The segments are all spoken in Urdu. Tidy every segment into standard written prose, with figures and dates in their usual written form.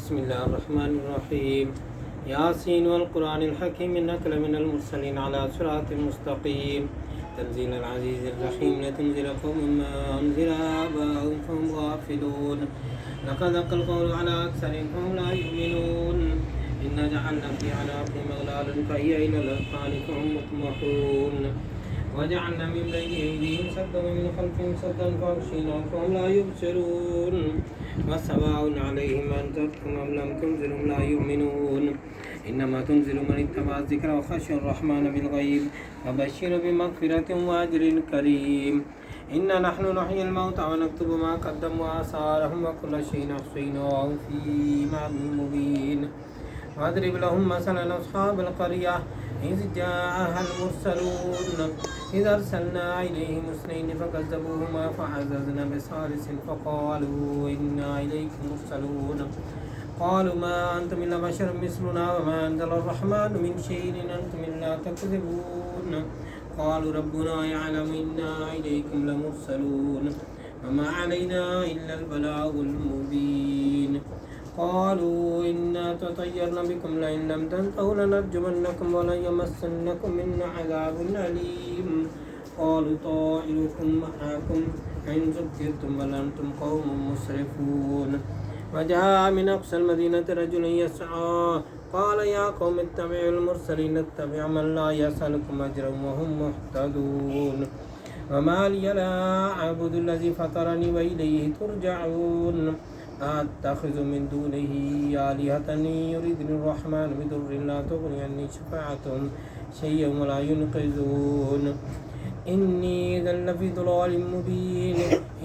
بسم الله الرحمن الرحيم ياسين والقرآن الحكيم إنك لمن المرسلين على صراط مستقيم تنزيل العزيز الرحيم لتنذر قوم ما أنذر آباؤهم فهم غافلون لقد حق القول على أكثرهم فهم لا يؤمنون إنا جعلنا في أعناقهم أغلالا فهي إلى الأذقان فهم مطمحون وجعلنا من بين أيديهم سدا ومن خلفهم سدا فأغشيناهم فهم لا يبصرون وسواء عليهم أنذرتهم أم لم تنذرهم لا يؤمنون إنما تنذر من اتبع الذكر وخشي الرحمن بالغيب فبشر بمغفرة وأجر كريم إنا نحن نحيي الموتى ونكتب ما قدموا وآثارهم وكل شيء أحصيناه في إمام مبين واضرب لهم مثلا أصحاب القرية إذ جاءها المرسلون إذ أرسلنا إليهم اثنين فكذبوهما فعززنا بثالث فقالوا إنا إليكم مرسلون قالوا ما أنتم إلا بشر مثلنا وما أنزل الرحمن من شيء إن أنتم إلا تكذبون قالوا ربنا يعلم إنا إليكم لمرسلون وما علينا إلا البلاغ المبين قالوا إنا تطيرنا بكم لئن لم تنتهوا لنرجمنكم وليمسنكم منا عذاب أليم قالوا طائركم معكم إن ذكرتم بل أنتم قوم مسرفون وجاء من أقصى المدينة رجل يسعى قال يا قوم اتبعوا المرسلين اتبعوا من لا يسألكم أجرا وهم مهتدون وما لي لا أعبد الذي فطرني وإليه ترجعون أتخذ من دونه آلهة يريدني الرحمن بضر لا تغني عني شفاعتهم شيئا ولا ينقذون إني إذا لفي ضلال مبين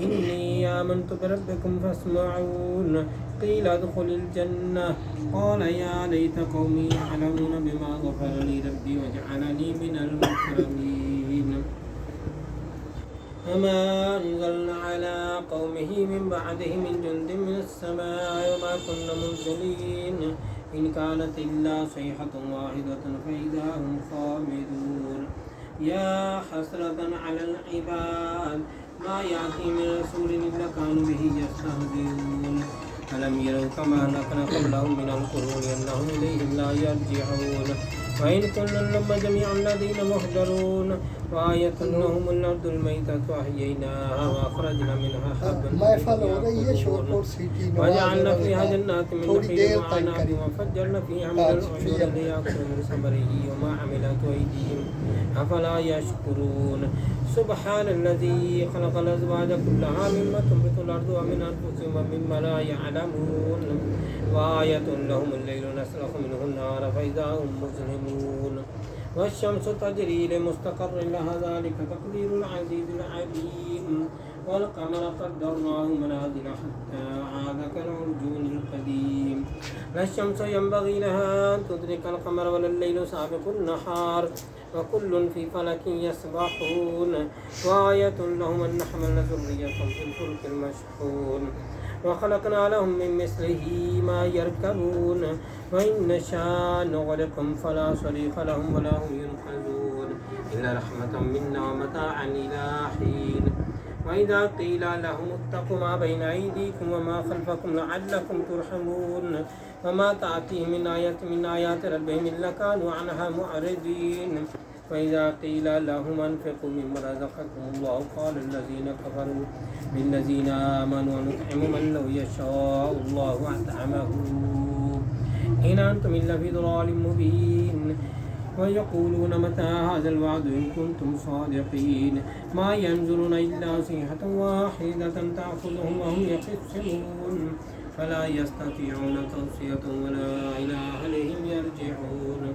إني آمنت بربكم فاسمعون قيل ادخل الجنة قال يا ليت قومي يعلمون بما غفر لي ربي وجعلني من المكرمين وما أنزلنا على قومه من بعده من جند من السماء وما كنا منزلين إن كانت إلا صيحة واحدة فإذا هم خامدون يا حسرة على العباد ما يأتي من رسول إلا كانوا به يستهزئون ألم يروا كما أهلكنا قبلهم من القرون أنهم إليهم لا يرجعون وإن كنا لما جميع الذين محضرون وآية لهم الأرض الميتة وأحييناها وأخرجنا منها حبا وجعلنا فيها جنات من نخيل وعناب وفجرنا فيها من العيون ليأكلوا من ثمره وما عملت أيديهم أفلا يشكرون سبحان الذي خلق الأزواج كلها مما تنبت الأرض ومن أنفسهم ومما لا يعلمون وآية لهم الليل نسلخ منه النار فإذا هم مظلمون والشمس تجري لمستقر لها ذلك تقدير العزيز العليم والقمر قدرناه منازل حتى عاد كالعرجون القديم لا الشمس ينبغي لها أن تدرك القمر ولا الليل سابق النهار وكل في فلك يسبحون وآية لهم أن نحمل ذريتهم في الفلك المشحون وخلقنا لهم من مثله ما يركبون وإن نشاء نغرقهم فلا صريخ لهم ولا هم ينقذون إلا رحمة منا ومتاعا إلى حين وإذا قيل لهم اتقوا ما بين أيديكم وما خلفكم لعلكم ترحمون وما تأتيهم من آية من آيات ربهم إلا كانوا عنها معرضين وإذا قيل لهم أنفقوا مما رزقكم الله قال الذين كفروا بالذين آمنوا نطعم من لو يشاء الله أطعمه إن أنتم إلا في ضلال مبين ويقولون متى هذا الوعد إن كنتم صادقين ما ينظرون إلا صيحة واحدة تأخذهم وهم يخصمون فلا يستطيعون توصية ولا إلى أهلهم يرجعون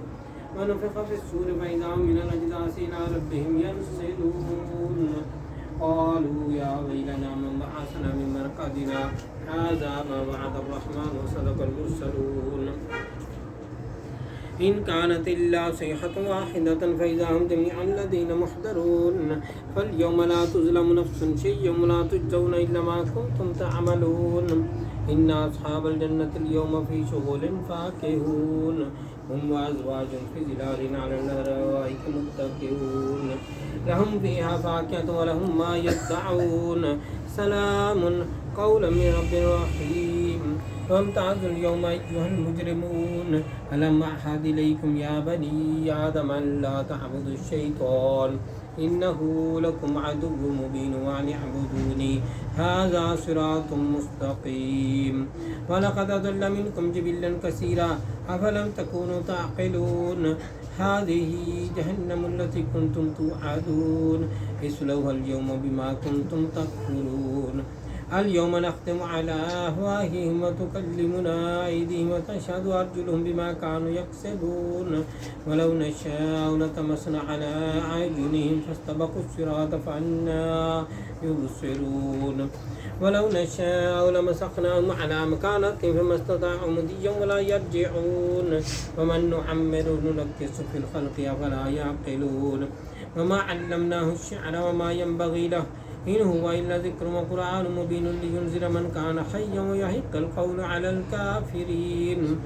ونفخ في السور فإذا هم من الأجداث إلى ربهم ينسلون قالوا يا ويلنا من بعثنا من مرقدنا هذا ما وعد الرحمن وصدق المرسلون إن كانت إلا صيحة واحدة فإذا هم جميعا الذين محضرون فاليوم لا تظلم نفس شيئا ولا تجزون إلا ما كنتم تعملون إن أصحاب الجنة اليوم في شغل فاكهون هم وأزواج في ظلال على الأرائك متكئون لهم فيها فاكهة ولهم ما يدعون سلام قولا من رب رحيم وامتازوا اليوم أيها المجرمون ألم أعهد إليكم يا بني آدم أن لا تعبدوا الشيطان إنه لكم عدو مبين وأن اعبدوني هذا صراط مستقيم ولقد أضل منكم جبلا كثيرا أفلم تكونوا تعقلون هذه جهنم التي كنتم توعدون اصلوها اليوم بما كنتم تكفرون اليوم نختم على أفواههم وتكلمنا أيديهم وتشهد أرجلهم بما كانوا يكسبون ولو نشاء لطمسنا على أعينهم فاستبقوا الصراط فأنى يبصرون ولو نشاء لمسخناهم على مكانتهم فما استطاعوا مضيا ولا يرجعون ومن نعمر ننكس في الخلق أفلا يعقلون وما علمناه الشعر وما ينبغي له إن هو إلا ذكر وقرآن مبين لينذر من كان حيا ويحق القول على الكافرين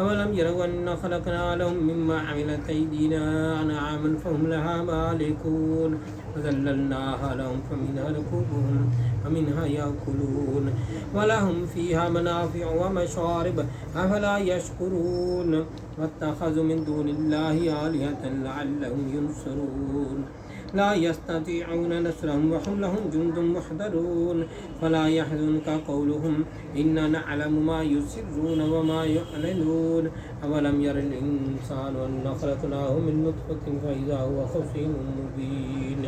أولم يروا أنا خلقنا لهم مما عملت أيدينا أنعاما فهم لها مالكون وذللناها لهم فمنها ركوبهم ومنها يأكلون ولهم فيها منافع ومشارب أفلا يشكرون واتخذوا من دون الله آلهة لعلهم ينصرون لا يستطيعون نصرهم وهم لهم جند محضرون فلا يحزنك قولهم إنا نعلم ما يسرون وما يعلنون أولم ير الإنسان أنا خلقناه من نطفة فإذا هو خصيم مبين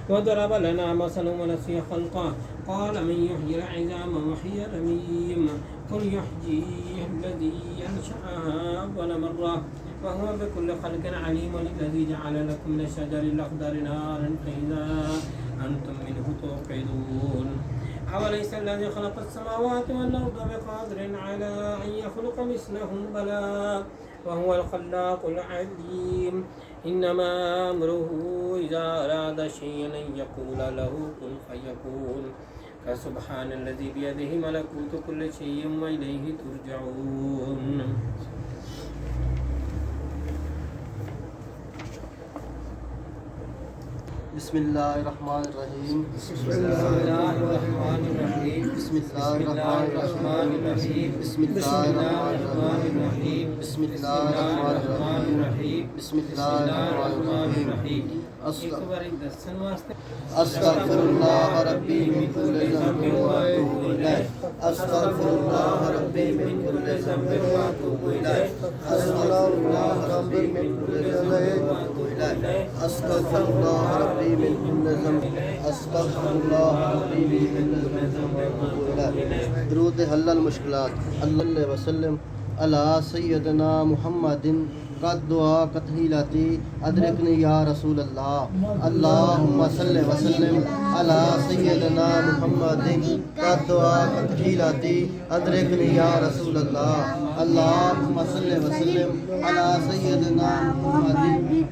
وضرب لنا مثلا ونسي خلقه قال من يحيي العظام وهي رميم قل يحييها الذي أنشأها أول مرة وهو بكل خلق عليم الذي جعل لكم من الشجر الأخضر نارا فإذا أنتم منه توقدون أوليس الذي خلق السماوات والأرض بقادر على أن يخلق مثلهم بلى وهو الخلاق العليم إنما أمره إذا أراد شيئا أن يقول له كن فيكون فسبحان الذي بيده ملكوت كل شيء وإليه ترجعون بسم الله الرحمن الرحيم بسم الله الرحمن الرحيم بسم الله الرحمن الرحيم بسم الله الرحمن الرحيم بسم الله الرحمن الرحيم بسم الله الرحمن الرحيم أستغفر الله ربي من كل ذنب وأتوب إليه أستغفر الله ربي من كل ذنب وأتوب إليه أستغفر الله ربي من كل ذنب وأتوب إليه أستغفر الله ربي من كل ذنب أستغفر الله ربي من كل ذنب وأتوب إليه درود حل المشکلات اللہ وسلم علی سیدنا محمد قد دعا قتحیلاتی ادرکنی یا رسول اللہ اللہم صلی وسلم علی سیدنا محمد قد دعا قتحیلاتی ادرکنی یا رسول اللہ اللہم صلی وسلم علی سیدنا محمد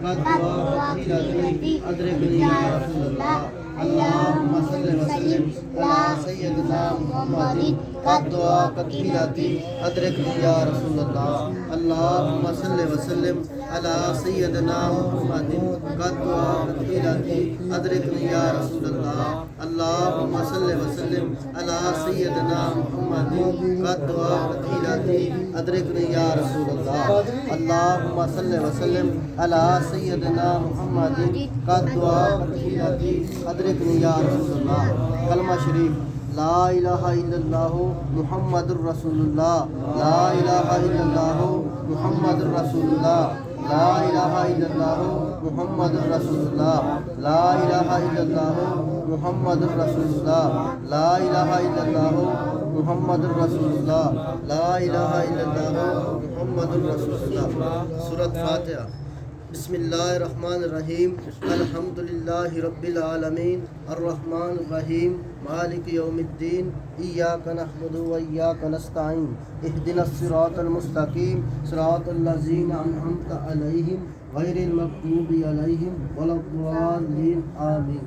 قد دعا قتحیلاتی ادرکنی یا رسول اللہ اللہم صلی وسلم علی سیدنا محمد قد دعا قتحیلاتی ادرکنی یا رسول اللہ اللہم صلی وسلم علی سیدنا محمد قد دعا قتحیلاتی ادرکنی یا رسول اللہ اللہم صلی وسلم علی سیدنا محمد قد دعا قتحیلاتی ادرکنی یا رسول اللہ اللہم صلی وسلم علی سیدنا محمد قد دعا قتحیلاتی ادرکنی یا رسول اللہ کلمہ شریف لا الہ الا اللہ محمد الرسول اللہ لا الہ الا اللہ محمد الرسول اللہ لا الہ الا اللہ محمد الرسول اللہ لا الہ الا اللہ محمد الرسول اللہ لا الہ الا اللہ محمد الرسول اللہ لا الہ الا اللہ محمد الرسول اللہ سورۃ فاتحہ بسم اللہ الرحمن الرحیم الحمدللہ رب العالمین الرحمن الرحیم مالک یوم الدین ایاک نعبد و ایاک نستعین اہدنا الصراط المستقیم صراط الذین انعمت علیہم غیر المغضوب علیہم ولا الضالین آمین.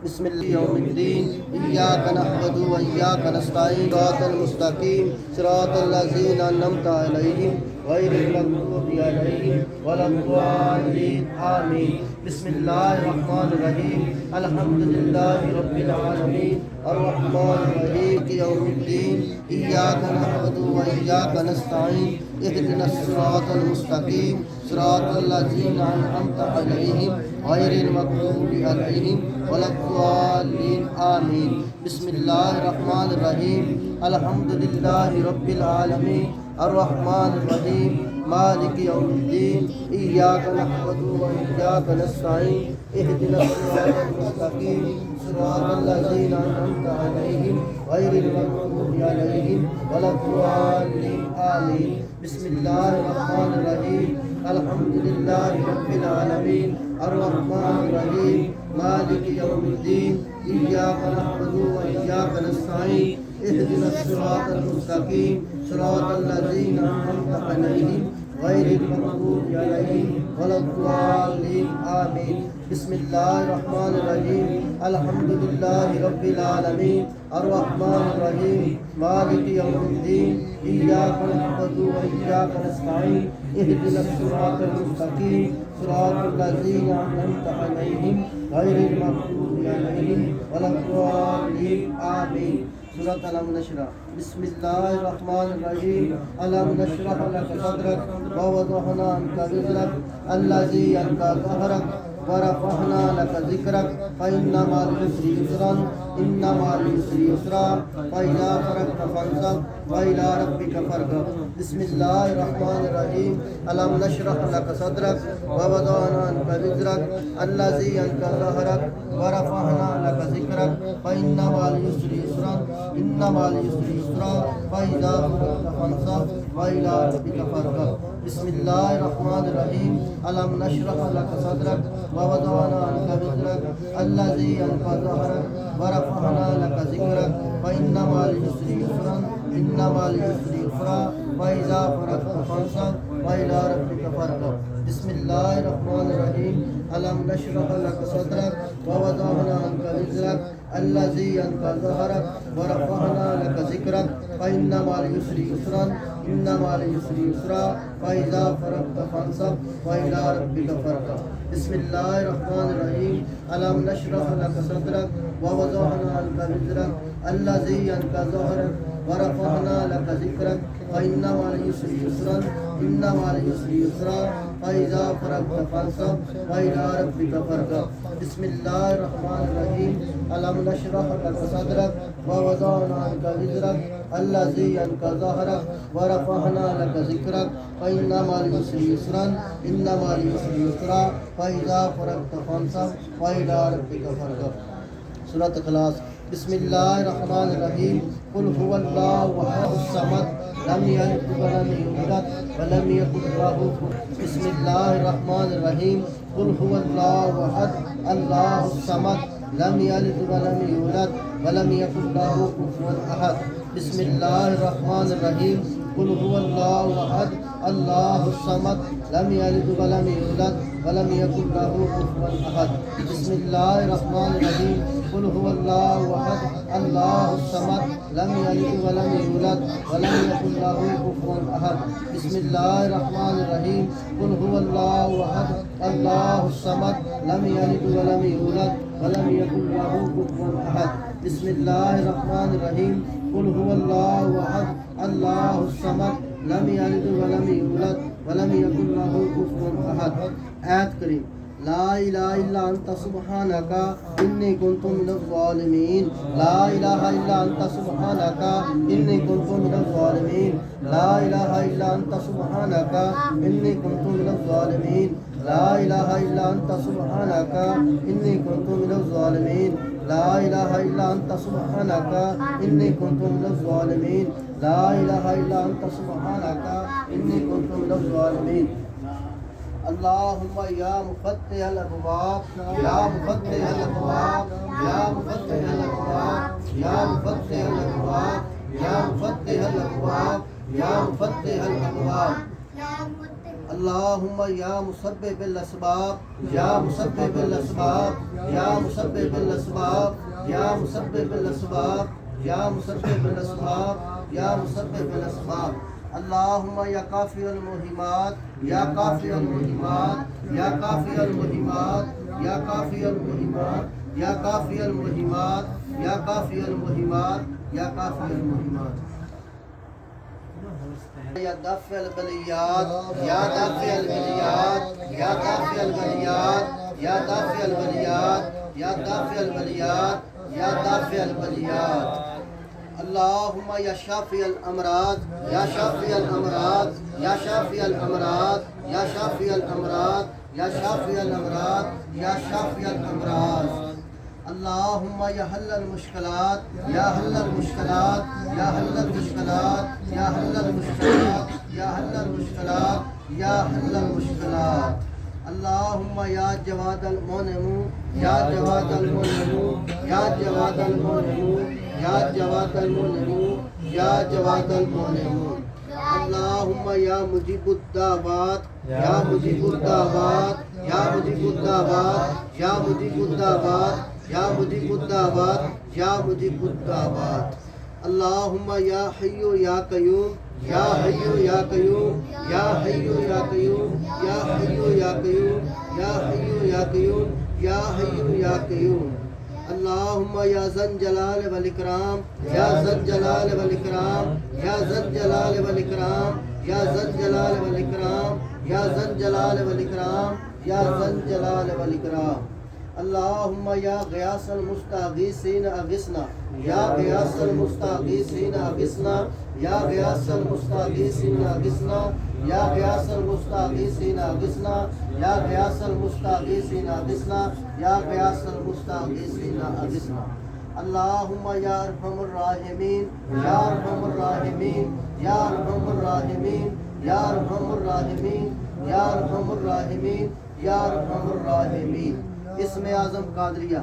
بسم الله يوم الدين إياك نعبد وإياك نستعين صراط المستقيم صراط الذين أنعمت عليهم غير المغضوب عليهم ولا الضالين آمين. بسم الله الرحمن الرحيم الحمد لله رب العالمين الرحمن الرحيم يوم الدين إياك نعبد وإياك نستعين اهدنا الصراط المستقيم صراط الذين أنعمت عليهم غير المغضوب عليهم ولا الضالين آمين. بسم الله الرحمن الرحيم الحمد لله رب العالمين الرحمن الرحيم مالك يوم الدين إياك نعبد وإياك نستعين اهدنا الصراط المستقيم صراط الذين أنعمت عليهم غير المغضوب عليهم ولا الضالين آمين. بسم الله الرحمن الرحيم الحمد لله رب العالمين الرحمن الرحيم مالك يوم الدين إياك نعبد وإياك نستعين اهدنا الصراط المستقيم صراط الذين أنعمت عليهم غير المغضوب عليهم ولا الضالين آمين. بسم الله الرحمن الرحيم الحمد لله رب العالمين الرحمن الرحيم مالك يوم الدين إياك نعبد وإياك نستعين اهدنا الصراط المستقيم صراط الذين أنعمت عليهم غير المغضوب عليهم ولا الضالين آمين. سورة ألم نشرح. بسم الله الرحمن الرحيم ألم نشرح لك صدرك ووضعنا عنك وزرك الذي أنقض ظهرك ورفعنا لك ذكرك فإن مع العسر يسرا إن مع العسر يسرا فإذا فرغت فانصب وإلى ربك فارغب. بسم الله الرحمن الرحيم ألم نشرح لك صدرك ووضعنا عنك وزرك الذي أنقض ظهرك ورفعنا لك ذكرك فإن مع العسر يسرا إن مع العسر يسرا فإذا فرغت فانصب وإلى ربك فارغب. بسم الله الرحمن الرحيم ألم نشرح لك صدرك ووضعنا عنك وزرك الذي أنقض ظهرك ورفعنا لك ذكرك فإن مع العسر يسرا إن مع العسر يسرا فإذا فرغت فانصب وإلى ربك فارغب. بسم الله الرحمن الرحيم ألم نشرح لك صدرك ووضعنا عنك وزرك الذي أنقض ظهرك ورفعنا لك ذكرك فإن مع العسر يسرا إن مع العسر يسرا فإذا فرغت فانصب وإلى ربك فارغب. بسم الله الرحمن الرحيم ألم نشرح لك صدرك ووضعنا عنك وزرك الذي أنقض ظهرك ورفعنا لك ذكرك فإن مع العسر يسرا إن مع العسر يسرا فإذا فرغت فانصب وإلى ربك فارغب. بسم الله الرحمن الرحيم ألم نشرح لك صدرك ووضعنا عنك وزرك الذي أنقض ظهرك ورفعنا لك ذكرك فإن مع العسر يسرا إن مع العسر يسرا فإذا فرغت فانصب وإلى ربك فارغب. سورة اخلاص. بسم الله الرحمن الرحيم قل هو الله أحد الصمد لم يلد ولم يولد ولم يكن له كفوا. بسم الله الرحمن الرحيم قل هو الله أحد الله الصمد لم يلد ولم يولد ولم يكن له كفوا أحد. بسم الله الرحمن الرحيم قل هو الله أحد الله الصمد لم يلد ولم يولد ولم يكن له كفوا أحد. بسم الله الرحمن الرحيم قل هو الله أحد الله الصمد لم يلد ولم يولد ولم يكن له كفوا أحد. بسم الله الرحمن الرحيم قل هو الله أحد الله الصمد لم يلد ولم يولد ولم يكن له كفوا أحد. بسم الله الرحمن الرحيم قل هو الله أحد الله الصمد لم يلد ولم يولد ولم يكن له كفوا أحد. آیت کریم لا الہ الا انت سبحانک انی کنت من الظالمین لا الہ الا انت سبحانک انی کنت من الظالمین لا الہ الا انت سبحانک انی کنت من الظالمین لا الہ الا انت سبحانک انی کنت من الظالمین لا الہ الا انت سبحانک انی کنت من الظالمین لا الہ الا انت سبحانک انی کنت من الظالمین. اللهم يا مفتح الأبواب يا مفتح الأبواب يا مفتح الأبواب يا مفتح الأبواب يا مفتح الأبواب يا مفتح الأبواب. اللهم يا مسبب الأسباب يا مسبب الأسباب يا مسبب الأسباب يا مسبب الأسباب يا مسبب الأسباب يا مسبب الأسباب اللهم يا كافي المهمات يا كافي المهمات يا كافي المهمات يا كافي المهمات يا كافي المهمات يا كافي المهمات يا كافي المهمات يا دافع البليات يا دافع البليات يا دافع البليات يا دافع البليات يا دافع البليات يا دافع البليات اللهم يا شافي الأمراض يا شافي الأمراض يا شافي الأمراض يا شافي الأمراض يا شافي الأمراض يا شافي الأمراض اللهم يا حل المشكلات يا حل المشكلات يا حل المشكلات يا حل المشكلات يا حل المشكلات يا حل المشكلات اللهم يا جواد المنعم يا جواد المنعم يا جواد المنعم يا جواد المنعم يا جواد المنعم اللهم يا مجيب الدعوات يا مجيب الدعوات يا مجيب الدعوات يا مجيب الدعوات يا مجيب الدعوات يا مجيب الدعوات اللهم يا حي يا قيوم يا حي يا قيوم يا حي يا قيوم يا حي يا قيوم يا حي يا قيوم يا حي يا قيوم اللهم يا ذا الجلال والإكرام يا ذا الجلال والإكرام يا ذا الجلال والإكرام يا ذا الجلال والإكرام يا ذا الجلال والإكرام يا ذا الجلال والإكرام اللهم يا غياث المستغيثين أغثنا يا غياث المستغيثين أغثنا يا غياث المستغيثين أغثنا يا غياث المستغيثين أغثنا يا غياث المستغيثين أغثنا يا غياث المستغيثين أغثنا اللهم يا أرحم الراحمين يا أرحم الراحمين يا أرحم الراحمين يا أرحم الراحمين يا أرحم الراحمين يا أرحم الراحمين اسم اعظم قادریہ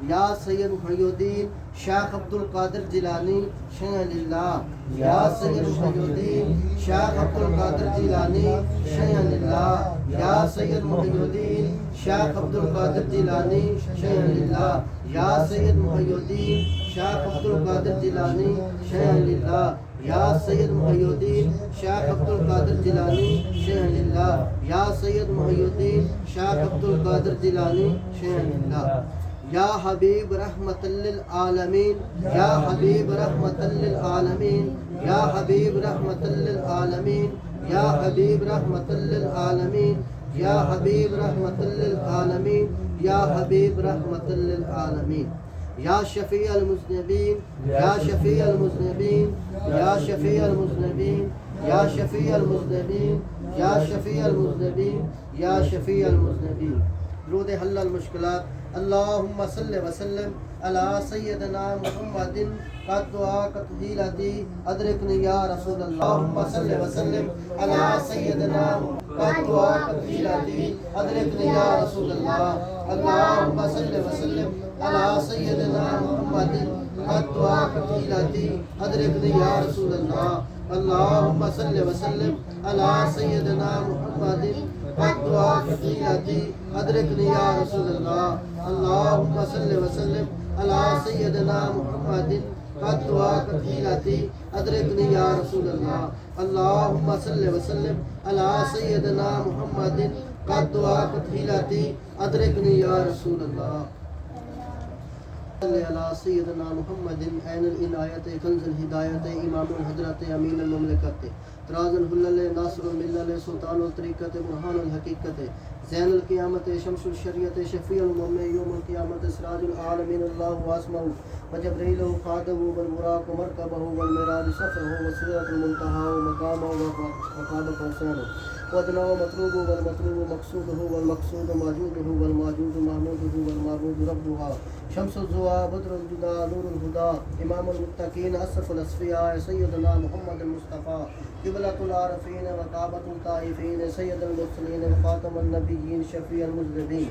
یا سید محی الدین شیخ عبد القادر جیلانی شیخ اللہ یا سید محی الدین شیخ عبد القادر جیلانی شیخ اللہ یا سید محی الدین شیخ عبد القادر جیلانی شیخ اللہ یا سید محی الدین شیخ عبد القادر جیلانی شیخ اللہ یا سید محی الدین شیخ عبد القادر جیلانی شیخ اللہ یا سید محی الدین شیخ عبد القادر جیلانی شیخ اللہ یا حبیب رحمت للعالمین یا حبیب رحمت للعالمین یا حبیب رحمت للعالمین یا حبیب رحمت للعالمین یا حبیب رحمت للعالمین یا حبیب رحمت للعالمین یا شفیع المذنبین یا شفیع المذنبین یا شفیع المذنبین یا شفیع المذنبین یا شفیع المذنبین یا شفیع المذنبین درود حل المشکلات اللهم صل وسلم على سيدنا محمد قد دعاك تحيلتي أدركني يا رسول الله اللهم صل وسلم على سيدنا قد دعاك تحيلتي أدركني يا رسول الله اللهم صل وسلم على سيدنا محمد قد دعاك تحيلتي أدركني يا رسول الله اللهم صل وسلم على سيدنا محمد قد دعاك تحيلتي أدركني يا رسول الله اللهم صل وسلم على سيدنا محمد قد دعاك تحيلتي أدركني يا رسول الله اللهم صل وسلم على سيدنا محمد قد دعاك تحيلتي أدركني يا رسول الله صلی علی سیدنا محمد عین العنایت کنز الہدایت امام الحضرت امین المملکت طراز الحلل ناصر الملل سلطان الطریقت برہان الحقیقت زین القیامت شمس الشریعت شفیع المؤمن یوم القیامت سراج العالمین اللہ واسمہ وجبریل قادہ والبراق مرکبہ والمراج سفرہ وسیرۃ المنتہا ومقامہ وقاب قوسین وادنا ومطلوب والمطلوب مقصود والمقصود موجود والموجود محمود والمعبود ربها شمس الزوا بدر الجدا نور الهدى امام المتقین اشرف الاصفیاء سیدنا محمد المصطفى قبلۃ العارفین وقابۃ الطائفین سید المرسلین وخاتم النبیین شفیع المذنبین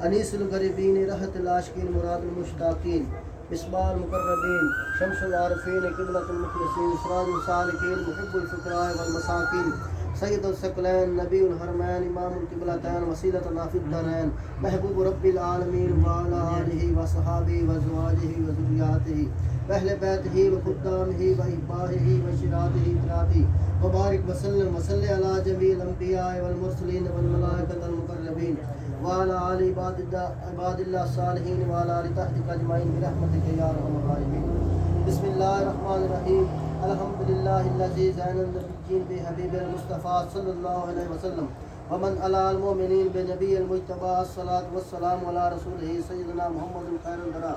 انیس الغریبین رحمت العاشقین مراد المشتاقین مصباح المقربین شمس العارفین قبلۃ المخلصین سراج السالکین محب الفقراء والمساکین سید الثقلین نبی الحرمین امام القبلتین وسیلتنا فی الدارین محبوب رب العالمین وعلی آلہ وصحابہ وازواجہ وذریاتہ واہل بیتہ وخدامہ واحبابہ وشراطہ اطراطہ وبارک وسلم وصلی علی جمیع الانبیاء والمرسلین والملائکۃ المقربین وعلی آل عباد اللہ الصالحین وعلی آل تحتک اجمعین برحمتک یا ارحم الراحمین. بسم اللہ الرحمن الرحیم. الحمد للہ الذی زین النبیین بحبیب المصطفیٰ صلی اللہ علیہ وسلم ومن علی المؤمنین بنبی المجتبیٰ الصلاۃ والسلام علی رسولہ سیدنا محمد خیر الورا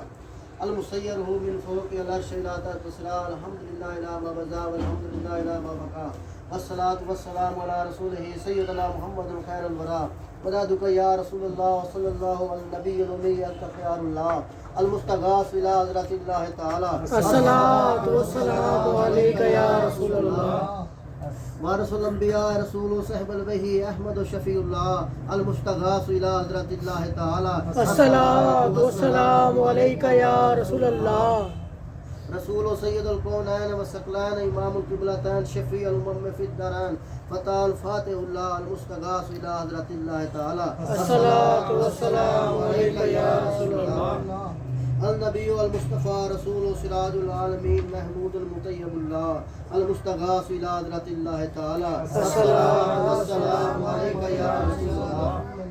المسیر من فوق العرش لا تسرا الحمد للہ الی ما بدا والحمد للہ الی ما بقا والصلاۃ والسلام علی رسولہ سیدنا محمد خیر الورا ونادک یا رسول اللہ صلی اللہ علی النبی الامی الخیار اللہ المستغاث الى حضرت اللہ تعالی الصلاۃ والسلام علیک یا رسول اللہ وارث الانبیاء رسول صاحب الوحی احمد شفیع اللہ المستغاث الى حضرت اللہ تعالی الصلاۃ والسلام علیک یا رسول اللہ رسول سید الکونین والثقلین امام القبلتین شفیع الامم فی الدارین فتح الفاتح اللہ المستغاث الى حضرت اللہ تعالی الصلاۃ والسلام علیک یا رسول اللہ النبی المصطفیٰ رسول سراج العالمین محمود المطیب اللہ المستغاث الى حضرت اللہ تعالی الصلاۃ والسلام علیک یا رسول اللہ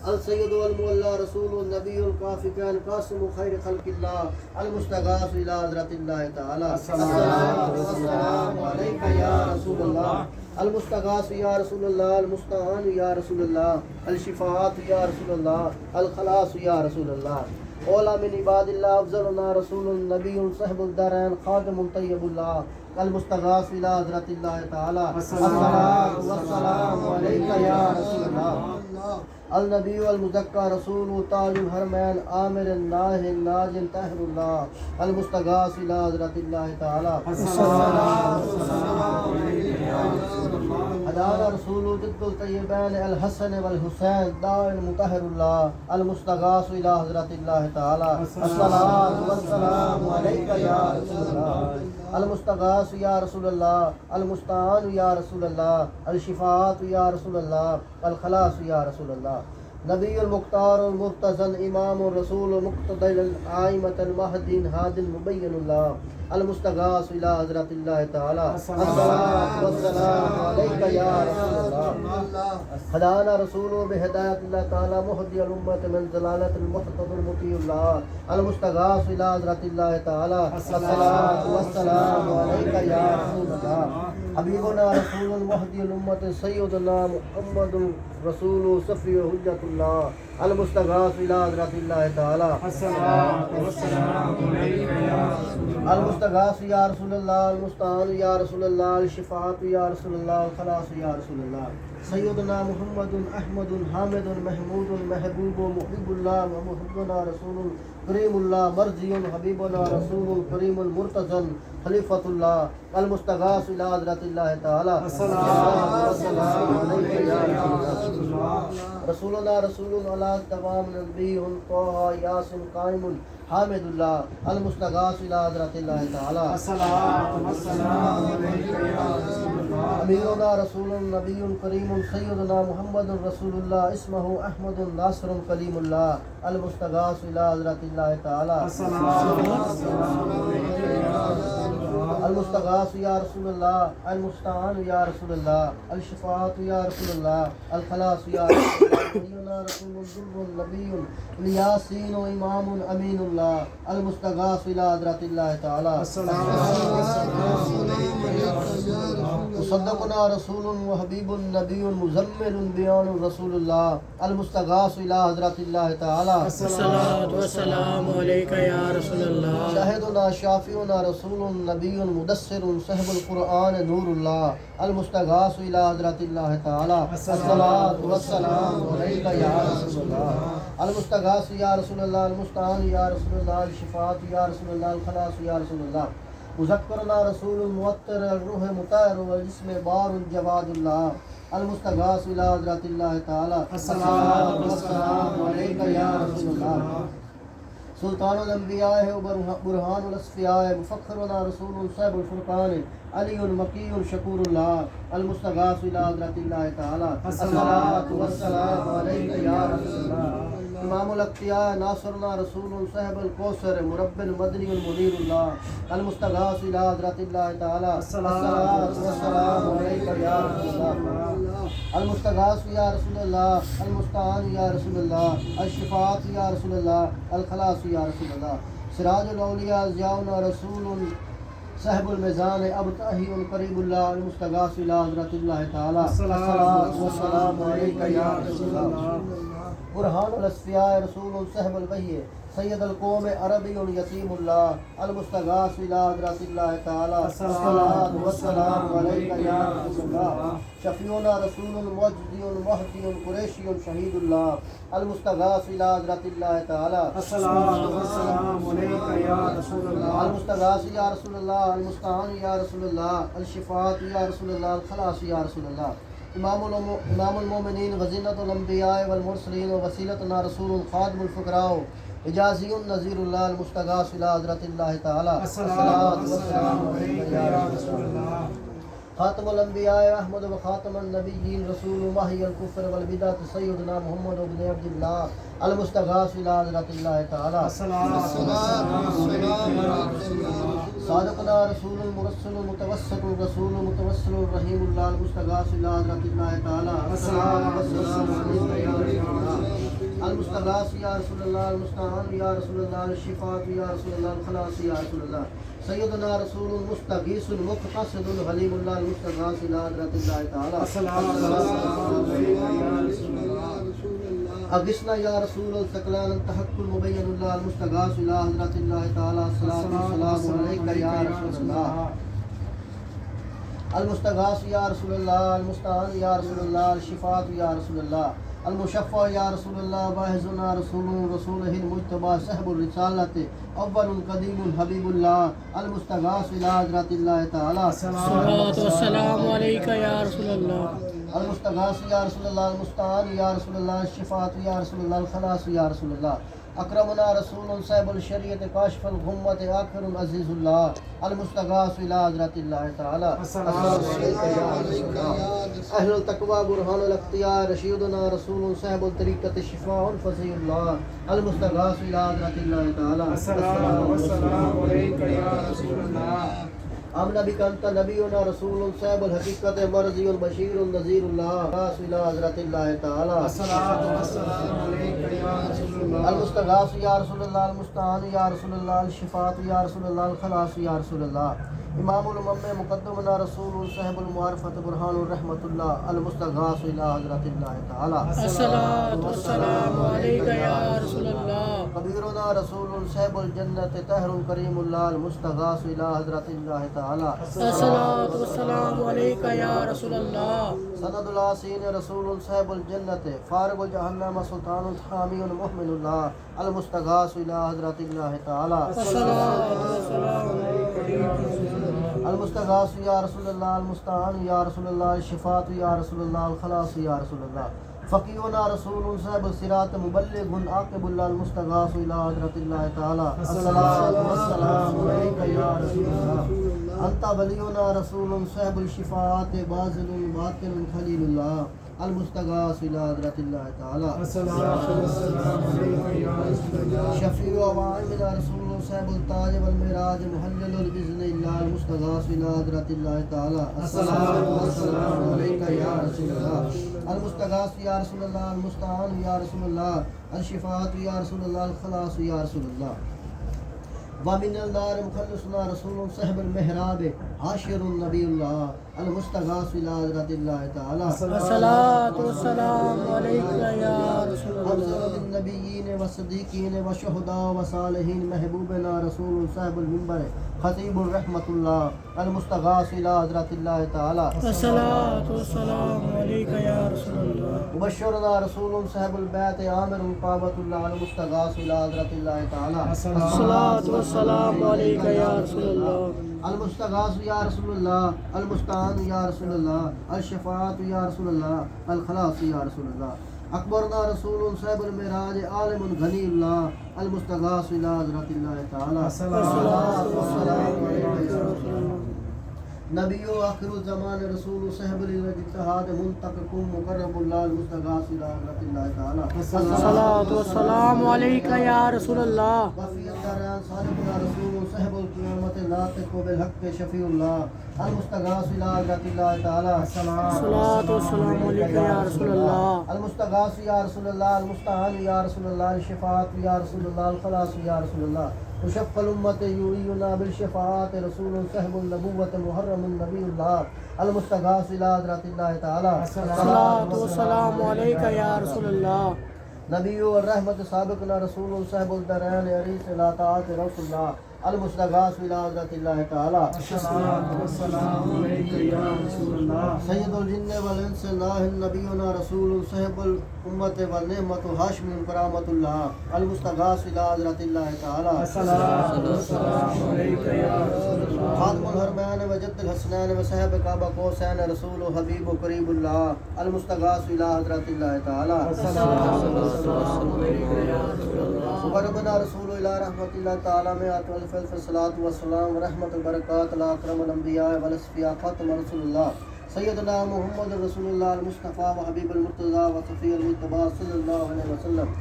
السید والمولى رسول النبی الکافی کان قاسم خیر خلق اللہ المستغاث الى حضرت اللہ تعالی الصلاۃ والسلام علیک یا رسول اللہ المستغاث یا رسول اللہ المستعان یا رسول اللہ الشفاعات یا رسول اللہ الخلاص یا رسول اللہ اولا من عباد اللہ افضلنا رسول نبی صاحب الدارین خادم طیب اللہ المستغاث الى حضرت اللہ تعالی الصلاۃ والسلام علیک یا رسول اللہ النبی المزکى رسول تاج الحرمین عامر ناہ ناج طاہر اللہ المستغاث الى حضرت اللہ تعالی الصلاۃ والسلام علیک یا رسول اللہ حدانا رسول جد الطیبین الحسن والحسین داع مطہر اللہ المستغاث الى حضرت اللہ تعالی الصلاۃ والسلام علیک یا رسول اللہ المستغاث یا رسول اللہ المستعان یا رسول اللہ الشفاعات یا رسول اللہ الخلاص یا رسول اللہ نبی المختار المرتضی امام الرسول مقتدی الائمۃ المہدین ہاد المبین اللہ المستغاث الى حضرت اللہ تعالی الصلاۃ والسلام علیک یا رسول اللہ ہدانا رسول بہدایت اللہ تعالی مہدی الامت من ضلالت المحتد المطیع اللہ المستغاث الى حضرت اللہ تعالی الصلاۃ والسلام علیک یا رسول اللہ حبیبنا رسول المہدی الامت سیدنا محمد رسول صفی حجت اللہ المستغاث الى حضرت اللہ تعالی الصلاۃ والسلام علیک یا رسول اللہ المستغاث یا رسول اللہ المستعان یا رسول اللہ الشفاعت یا رسول اللہ الخلاص یا رسول اللہ سیدنا محمد احمد حامد محمود محبوب محب اللہ محبنا رسول کریم اللہ مرضی حبیبنا رسول کریم المرتضی خلیفۃ اللہ المستغاث الی حضرت اللہ تعالی الصلاۃ والسلام علیک یا رسول اللہ رسول اللہ رسول اللہ تمام نبی طه یاسین قائم حامد اللہ المستغاث الی حضرت اللہ تعالی الصلاۃ والسلام علیک یا رسول اللہ امیننا رسول نبی کریم سیدنا محمد رسول اللہ اسمہ احمد ناصر کلیم اللہ المستغاث الی حضرت اللہ تعالی الصلاۃ والسلام علیک یا رسول اللہ المستغاث یا رسول اللہ المستعان یا رسول اللہ الشفاعت یا رسول اللہ الخلاص یا رسول اللہ سیدنا رسول الظلم نبی الیاسین امام امین اللہ المستغاث الی حضرت اللہ تعالی الصلاۃ والسلام علیک یا رسول اللہ صدقنا رسول وحبیب النبی مزمل بیان رسول اللہ المستغاث الی حضرت اللہ تعالی الصلاۃ والسلام علیک یا رسول اللہ شاہدنا شافعنا رسول نبی مدثر صاحب القرآن نور اللہ المستغاث الی حضرت اللہ تعالی الصلاۃ والسلام علیک یا رسول اللہ المستغاث یا رسول اللہ المستعان یا رسول اللہ الشفاعت یا رسول اللہ الخلاص یا رسول اللہ مذکرنا رسول الموتر الروح مطہر والجسم بار جواد اللہ المستغاث الی حضرت اللہ تعالی الصلاۃ والسلام علیک یا رسول اللہ سلطان الانبیاء و برہان الاصفیاء مفخرنا رسول صاحب الفرقان علی مقی شکور اللہ المستغاث الی حضرت اللہ تعالی الصلاۃ والسلام علیک یا رسول اللہ امام الاقتیاء ناصرنا رسول صاحب الکوثر مرب مدنی المنیر اللہ المستغاث الی حضرت اللہ تعالی الصلاۃ والسلام علیک یا رسول اللہ المستغاث یا رسول اللہ المستعان یا رسول اللہ الشفاعت یا رسول اللہ الخلاص یا رسول اللہ سراج الاولیاء ضیاؤنا رسول صاحب المیزان ابتہی قریب اللہ المستغاث الی حضرت اللہ تعالی الصلاۃ والسلام علیک یا رسول اللہ برہان الاصفیاء رسول صاحب الوحی سید القوم عربی یتیم اللہ المستغاث الی حضرت اللہ تعالی الصلاۃ والسلام علیک یا رسول اللہ شفیعنا رسول معجزی مہدی قریشی شہید اللہ المستغاث الی حضرت اللہ تعالی الصلاۃ والسلام علیک یا رسول اللہ المستغاث یا رسول اللہ المستعان یا رسول اللہ الشفاعت یا رسول اللہ الخلاص یا رسول اللہ امام المومنین غزینۃ الانبیاء والمرسلین ووسیلتنا رسول خادم الفقراء اجازی نذیر اللہ المستغاث الی حضرت اللہ تعالی الصلاۃ والسلام علیک یا رسول اللہ خاتم الانبیاء احمد و خاتم النبیین رسول ماہی الکفر والبدعۃ سیدنا محمد بن عبد اللہ المستغاث الی حضرت اللہ تعالی صادقنا رسول المرسل المتوسط الرسول المتوسل الرحیم اللہ المستغاث الی حضرت اللہ تعالی المستغاث یا رسول اللہ المستعان یا رسول اللہ الشفاعت یا رسول اللہ الخلاص یا رسول اللہ سیدنا رسول المستغیث المقتصد الحلیم اللہ المستغاث الی حضرت اللہ تعالی اغثنا یا رسول الثقلین التحق المبین اللہ المستغاث الی حضرت اللہ تعالی الصلاۃ والسلام علیک یا رسول اللہ المستغاث یا رسول اللہ المستعان یا رسول اللہ الشفاعت یا رسول اللہ المشفع یا رسول اللہ باعثنا رسول رسولہ المجتبی صاحب الرسالۃ اول قدیم حبیب اللہ المستغاث الی حضرت اللہ تعالی الصلاۃ والسلام علیک یا رسول اللہ المستغاث یا رسول اللہ المستعان یا رسول اللہ الشفاعت یا رسول اللہ الخلاص یا رسول اللہ اکرمنا رسول صاحب الشریعت کاشف الغمۃ آخر عزیز اللہ المستغاث الی حضرت اللہ تعالی اہل التقوی برہان الاختیار رشیدنا رسول صاحب الطریقۃ شفاء فضیع اللہ المستغاث الی حضرت اللہ تعالی الصلاۃ والسلام علیک یا رسول اللہ آمنا بک انت نبینا رسول صاحب الحقیقت مرضی البشیر النذیر اللہ الی حضرت اللہ تعالی الصلاۃ والسلام علیک یا رسول اللہ المستغاث یا رسول اللہ المستعان یا رسول اللہ الشفاعت یا رسول اللہ الخلاص یا رسول اللہ امام الامم مقدمنا رسول صاحب المعرفت برہان الرحمت اللہ المستغاث الی حضرت اللہ تعالی الصلاۃ والسلام علیک یا رسول اللہ کبیرنا رسول صاحب الجنت طاہر کریم اللہ المستغاث الی حضرت اللہ تعالی الصلاۃ والسلام علیک یا رسول اللہ سند العاصین رسول صاحب الجنت فارغ الجہنم سلطان الحامی المحمن اللہ المستغاث الی حضرت اللہ تعالی الصلاۃ والسلام علیک یا رسول اللہ المستغاث یا رسول اللہ المستعان یا رسول اللہ الشفاعت یا رسول اللہ الخلاص یا رسول اللہ فقیہنا رسول صاحب الصراط مبلغ عاقب اللہ المستغاث الی حضرت اللہ تعالی الصلاۃ والسلام علیک یا رسول اللہ انت ولینا رسول صاحب الشفاعت باذل باطن خلیل اللہ المستغاث الی حضرت اللہ تعالی الصلاۃ والسلام علیک یا رسول اللہ شفیع وعامل رسول صاحب التاج والمعراج محلل باذن اللہ المستغاث الی حضرت اللہ تعالی الصلاۃ والسلام علیک یا رسول اللہ المستغاث یا رسول اللہ المستعان یا رسول اللہ الشفاعت یا رسول اللہ الخلاص یا رسول اللہ ومن النار مخلصنا رسول صاحب المحراب عاشر النبی اللہ المستغاث الی حضرت اللہ تعالی الصلاۃ والسلام علیک یا رسول اللہ افضل النبیین والصدیقین والشہداء والصالحین محبوبنا رسول صاحب المنبر خطیب الرحمت اللہ المستغاث الی حضرت اللہ تعالی الصلاۃ والسلام علیک یا رسول اللہ مبشرنا رسول صاحب البیت عامر القابۃ اللہ المستغاث الی حضرت اللہ تعالی الصلاۃ والسلام علیک یا رسول اللہ المستغاث یا رسول اللہ المستعان یا رسول اللہ الشفاعت یا رسول اللہ الخلاص یا رسول اللہ اکبرنا رسول صاحب المعراج عالم غنی اللہ المستغاث الى حضرت اللہ تعالی الصلاۃ والسلام علیہ نبی و آخر الزمان رسول صاحب الاجتہاد منتقم مقرب اللہ المستغاث الى حضرت اللہ تعالی الصلاۃ والسلام علیک یا رسول اللہ وفی الدارین صادقنا رسول صاحب القیامت ناطق بالحق شفیع اللہ المستغاث الى حضرت اللہ تعالی الصلاۃ والسلام علیک یا رسول اللہ المستغاث یا رسول اللہ المستعان یا رسول اللہ الشفاعت یا رسول اللہ الخلاص یا رسول اللہ وشف الامت یورینا بالشفاعت رسول صاحب النبوت محرم النبی اللہ المستغاث الى حضرت اللہ تعالی الصلاۃ والسلام علیک یا رسول اللہ نبی الرحمت سابقنا رسول صاحب الدرین عریس لا طاعت رسول اللہ المستغاث الى حضرت اللہ تعالی الصلاۃ والسلام علیک یا رسول اللہ سید الجن والانس ناہ نبینا رسول صاحب الامت والنعمت ہاشم کرامت اللہ المستغاث الى حضرت اللہ تعالی الصلاۃ والسلام علیک یا رسول اللہ خاتم الحرمین وجد الحسنین وصحب کعبہ قوسین رسول حبیب و قریب اللہ المستغاث الى حضرت اللہ تعالی الصلاۃ والسلام علیک یا رسول اللہ وربنا رسول اللہ رحمت اللہ تعالی میں الف الصلاۃ والسلام ورحمت البرکات علی اکرم الانبیاء والاصفیاء خاتم رسول اللہ سیدنا محمد رسول اللہ المصطفى وحبیب المرتضی وصفی المجتبی صلی اللہ علیہ وسلم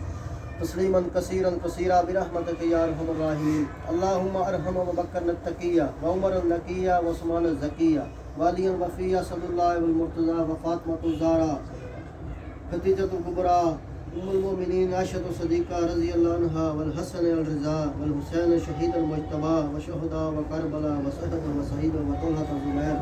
تسلیما کثیرا کثیرا برحمتک یا ارحم الراحمین اللهم ارحم ابوبکر التقیہ وعمر النقیہ وعثمان الزکیہ وعلی وفیہ صلی اللہ والمرتضی وفاطمہ الزہرا خدیجہ الکبریٰ ام المؤمنین عائشہ صدیقہ رضی اللہ عنہا والحسن الرضا والحسین شہید المجتبی وشہداء وکربلاء وسعد وسعید وطلحہ الزبیر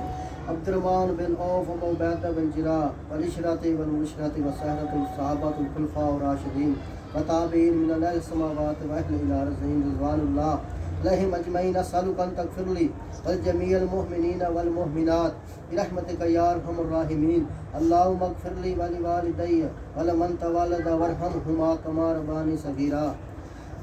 عبد الرحمن بن عوف وعبیدہ بن جراح والعشرۃ والمبشرۃ وسائرۃ الصحابۃ الخلفاء الراشدین وتابعین من اہل السماوات واہل الارض رضوان اللہ علیہم اجمعین اسألک ان تغفر لی ولجمیع المؤمنین والمؤمنات برحمتک یا ارحم الراحمین اللهم اغفر لی ولوالدی ولمن تولد وارحمهما كما ربانی صغیرا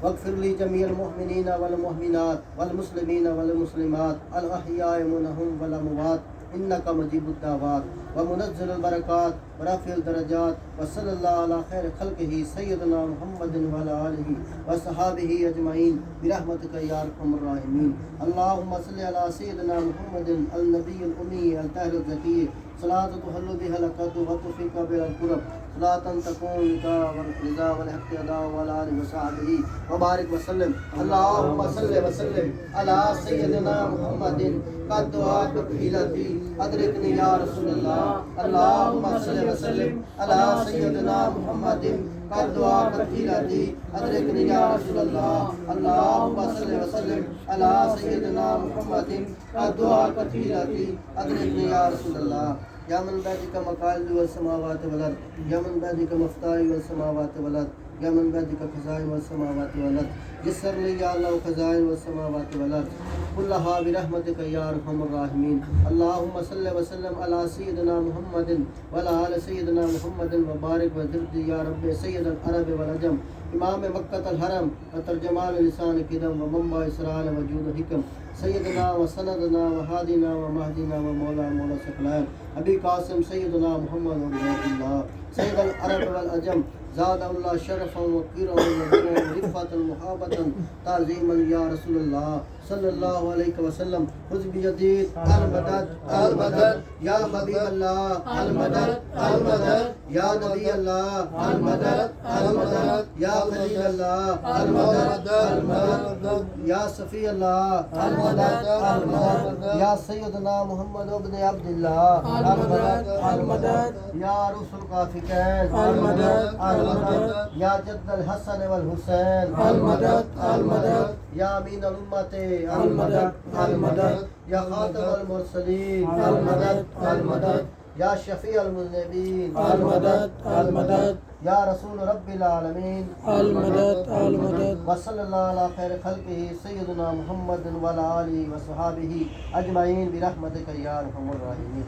واغفر لی جمیع المؤمنین والمؤمنات والمسلمین والمسلمات الاحیاء منهم والاموات انک مجیب الدعوات ومنزل البرکات ورافع الدرجات وصلی اللہ علی خیر خلقہ سیدنا محمد وعلی آلہ وصحابہ اجمعین برحمتک یا ارحم الراحمین اللهم صل علی سیدنا محمد النبی الامی الطاہر الزکی صلاۃ تحل بها العقد وتفیق بها القرب صلاۃ تكون لذا والحق ادا وعلى آلہ وصحبہ وبارک وسلم اللهم صل وسلم علی سیدنا محمد قد دعاء بحیلتی ادرکنی یا رسول اللہ اللهم صل وسلم علی سیدنا محمد قد دعاء بحیلتی ادرکنی یا رسول اللہ اللهم صل وسلم علی سیدنا محمد قد دعاء بحیلتی ادرکنی یا رسول اللہ یا من بیدک مقالد والسماوات والارض یا من بیدک مفتاح والسماوات والارض یا من بیدک خزائن والسماوات والارض یسر لی یا اللہ خزائن والسماوات والارض كلها برحمتك يا ارحم الراحمین اللهم صل وسلم على سيدنا محمد وعلى آل سيدنا محمد وبارك وزد یا رب سید العرب والعجم امام مکۃ الحرم وترجمان لسان قدم ومنبع اسرار وجود حکم سیدنا وسندنا وحادنا ومہدنا ومولا مولا ثقلین ابی قاسم سیدنا محمد عبد اللہ سید العرب والعجم زاد اللہ شرفا وقرا ورفعت محابتا تعظیما یا رسول اللہ صلی اللہ علیہ وسلم خذ بیدی المدد المدد یا حبیب اللہ المدد المدد یا نبی اللہ المدد المدد یا خلیل اللہ المدد المدد یا صفی اللہ المدد المدد یا سیدنا محمد ابن عبد اللہ المدد المدد یا رسول القافقین المدد المدد یا جد الحسن والحسین المدد المدد یا امین الامت المدد المدد یا خاتم المرسلین المدد المدد یا شفیع المذنبین المدد المدد یا رسول رب العالمین المدد المدد وصلی اللہ علی خیر خلقہ سیدنا محمد وعلی آلہ وصحابہ اجمعین برحمتک یا ارحم الراحمین.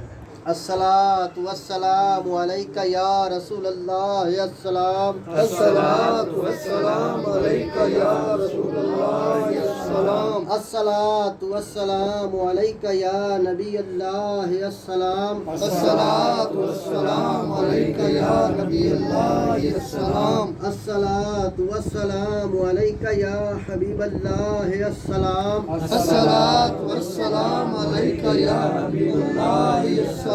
الصلاۃ والسلام علیک یا رسول اللہ السلام الصلاۃ والسلام علیک یا رسول اللہ السلام الصلاۃ والسلام علیک یا نبی اللہ السلام الصلاۃ والسلام علیک یا نبی اللہ السلام الصلاۃ والسلام علیک یا حبیب اللہ السلام الصلاۃ والسلام علیک یا حبیب اللہ السلام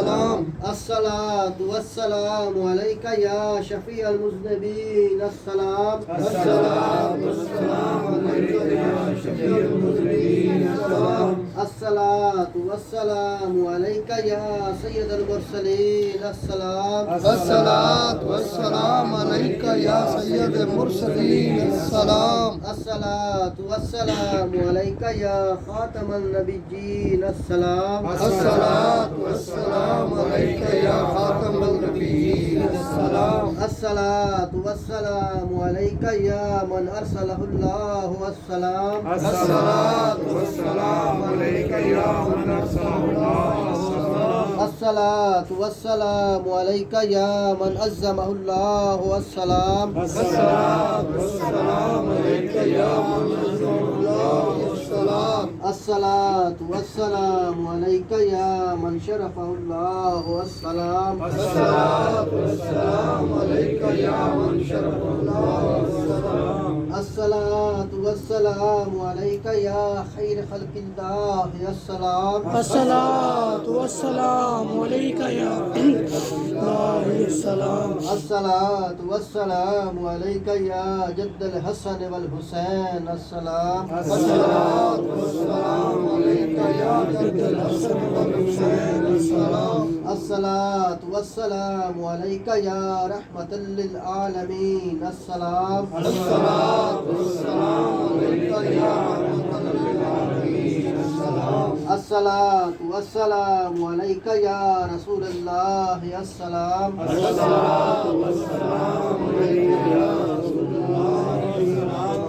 الصلاۃ والسلام علیک یا شفیع المذنبین السلام الصلاۃ والسلام علیک یا شفیع المذنبین السلام الصلاۃ والسلام علیک یا سید المرسلین السلام الصلاۃ والسلام علیک یا سید المرسلین السلام الصلاۃ والسلام علیک یا خاتم النبیین السلام الصلاۃ والسلام علیک یا خاتم النبیین السلام الصلاۃ والسلام علیک یا من ارسلہ اللہ السلام الصلاۃ والسلام علیک یا من ارسلہ اللہ السلام الصلاۃ والسلام علیک یا من عظمہ اللہ السلام الصلاۃ والسلام علیک یا من عظمہ اللہ السلام الصلاۃ والسلام علیک یا من شرفہ اللہ السلام الصلاۃ والسلام علیک یا من شرفہ اللہ السلام الصلاۃ والسلام علیک یا خیر خلق اللہ السلام الصلاۃ والسلام علیک یا اللہ السلام الصلاۃ والسلام علیک یا جد الحسن والحسین السلام الصلاۃ والسلام علیک یا جد الحسن والحسین السلام الصلاۃ والسلام علیک یا رحمۃ للعالمین السلام الصلاۃ والسلام علیک یا رحمۃ للعالمین السلام الصلاۃ والسلام علیک یا رسول اللہ السلام الصلاۃ والسلام علیک یا رسول اللہ السلام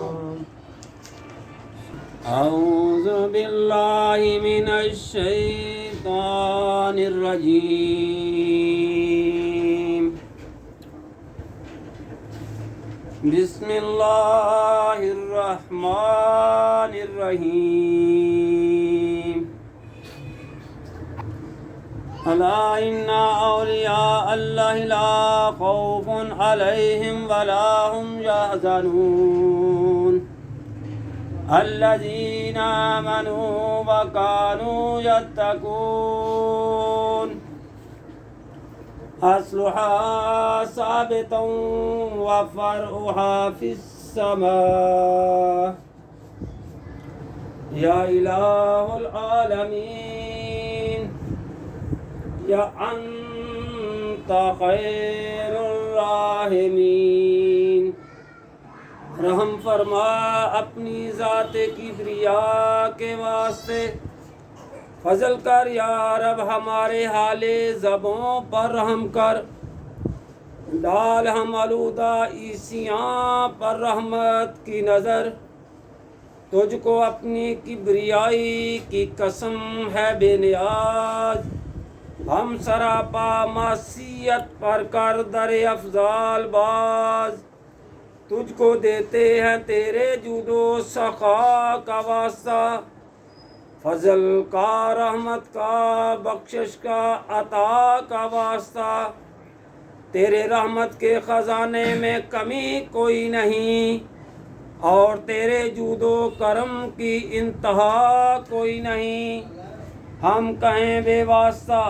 اعوذ باللہ من الشیطان الرجیم بسم اللہ الرحمن الرحیم الا ان اولیاء اللہ لا خوف علیہم ولا هم يحزنون الذين آمنوا وكانوا يتقون أصلها ثابت وفرعها في السماء يا إله العالمين يا أنت خير الراحمين رحم فرما اپنی ذات کبریا کے واسطے، فضل کر یا رب ہمارے حال زبوں پر رحم کر، ڈال ہم آلودہ عیسیاں پر رحمت کی نظر، تجھ کو اپنی کبریائی کی قسم ہے بے نیاز، ہم سراپا معصیت پر کر در افضال باز، تجھ کو دیتے ہیں تیرے جود و سخا کا واسطہ، فضل کا، رحمت کا، بخشش کا، عطا کا واسطہ، تیرے رحمت کے خزانے میں کمی کوئی نہیں، اور تیرے جود و کرم کی انتہا کوئی نہیں، ہم کہیں بے واسطہ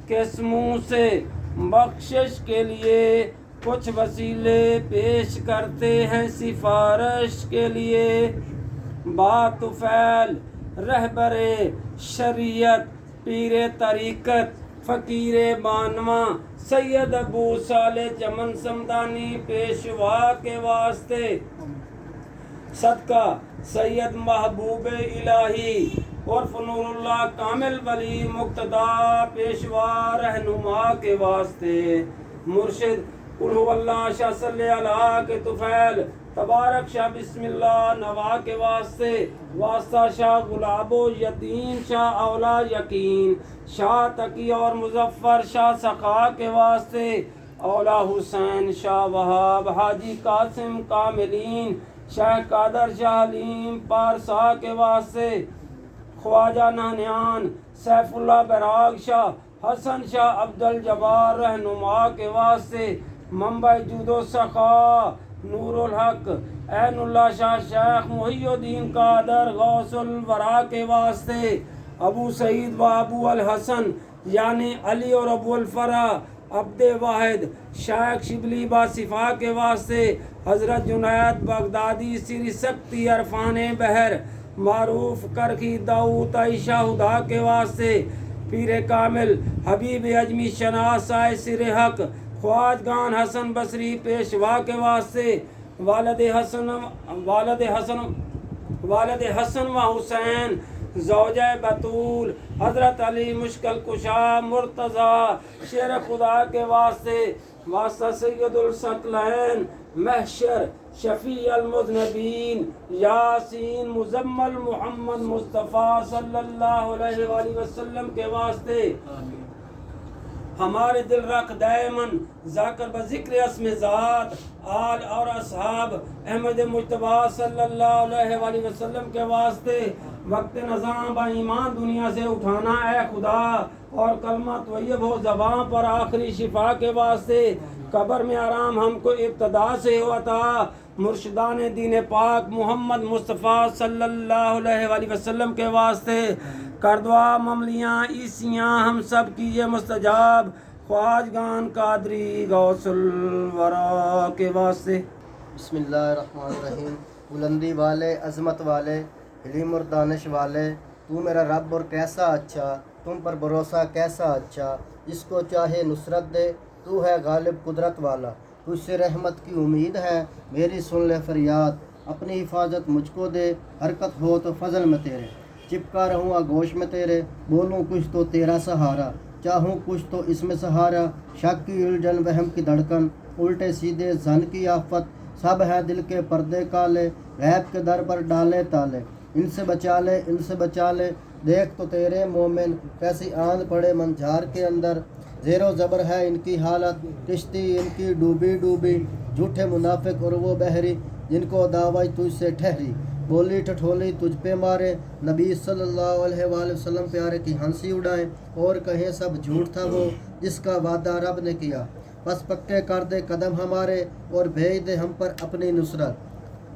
کس منہ سے بخشش کے لیے، کچھ وسیلے پیش کرتے ہیں سفارش کے لیے، بات فعل رہبر شریعت، پیر طریقت، فقیر بانواں سید ابو صالح چمن سمدانی پیشوا کے واسطے، صدقہ سید محبوب الہی عرف نور اللہ کامل ولی مقتدا پیشوا رہنما کے واسطے، مرشد قل هو اللہ شاہ صلی اللہ کے طفیل تبارک شاہ بسم اللہ نوا کے واسطے واسطہ شاہ گلاب و یتیم شاہ اولا یقین شاہ تقی اور مظفر شاہ سخا کے واسطے اولا حسین شاہ وہاب حاجی قاسم کاملین شاہ قادر شاہ علیم پارسا کے واسطے خواجہ نہنیان سیف اللہ براغ شاہ حسن شاہ عبد الجبار رہنما کے واسطے منبع جود و سخا نور الحق عین اللہ شاہ شیخ محی الدین قادر غوث الورا کے واسطے ابو سعید و ابو الحسن یعنی علی اور ابو الفرح عبد واحد شیخ شبلی با صفا کے واسطے حضرت جنید بغدادی سری سکتی عرفان بحر معروف کرخی داؤد عائشہ ہدا کے واسطے پیر کامل حبیب اجمی شناسائے سر حق خواجگان حسن بصری پیشوا کے واسطے والد حسن و حسین زوجہ بطول حضرت علی مشکل کشا مرتضی شیر خدا کے واسطے واسطہ سید الثقلین محشر شفیع المذنبین یاسین مزمل محمد مصطفیٰ صلی اللہ علیہ وآلہ وسلم کے واسطے ہمارے دل رکھ دائمن ذاکر بذکر اسم ذات آل اور اصحاب احمد مجتبی صلی اللہ علیہ وآلہ وسلم کے واسطے وقت نظام با ایمان دنیا سے اٹھانا اے خدا اور کلمہ طیب ہو زبان پر آخری شفا کے واسطے قبر میں آرام ہم کو ابتدا سے ہو عطا مرشدان دین پاک محمد مصطفیٰ صلی اللہ علیہ وآلہ وسلم کے واسطے کر دعا مملیاں عیسیاں ہم سب کیجئے مستجاب خواجگان قادری غوث الورا کے واسطے بسم اللہ الرحمن الرحیم بلندی والے عظمت والے علم اور دانش والے تو میرا رب اور کیسا اچھا تم پر بھروسہ کیسا اچھا جس کو چاہے نصرت دے تو ہے غالب قدرت والا تجھ سے رحمت کی امید ہے میری سن لے فریاد اپنی حفاظت مجھ کو دے حرکت ہو تو فضل میں تیرے چپکا رہوں آگوش میں تیرے بولوں کچھ تو تیرا سہارا چاہوں کچھ تو اس میں سہارا شک کی الجھن وہم کی دھڑکن الٹے سیدھے زن کی آفت سب ہے دل کے پردے کالے غیب کے در پر ڈالے تالے ان سے بچا لے ان سے بچا لے دیکھ تو تیرے مومن کیسی آندھ پڑے منجھار کے اندر زیر و زبر ہے ان کی حالت کشتی ان کی ڈوبی ڈوبی جھوٹے منافق اور وہ بحری جن کو دعوی تجھ سے ٹھہری بولی ٹھٹھولی تجھ پہ مارے نبی صلی اللہ علیہ وآلہ وسلم پیارے کی ہنسی اڑائیں اور کہیں سب جھوٹ تھا وہ جس کا وعدہ رب نے کیا بس پکے کر دے قدم ہمارے اور بھیج دے ہم پر اپنی نصرت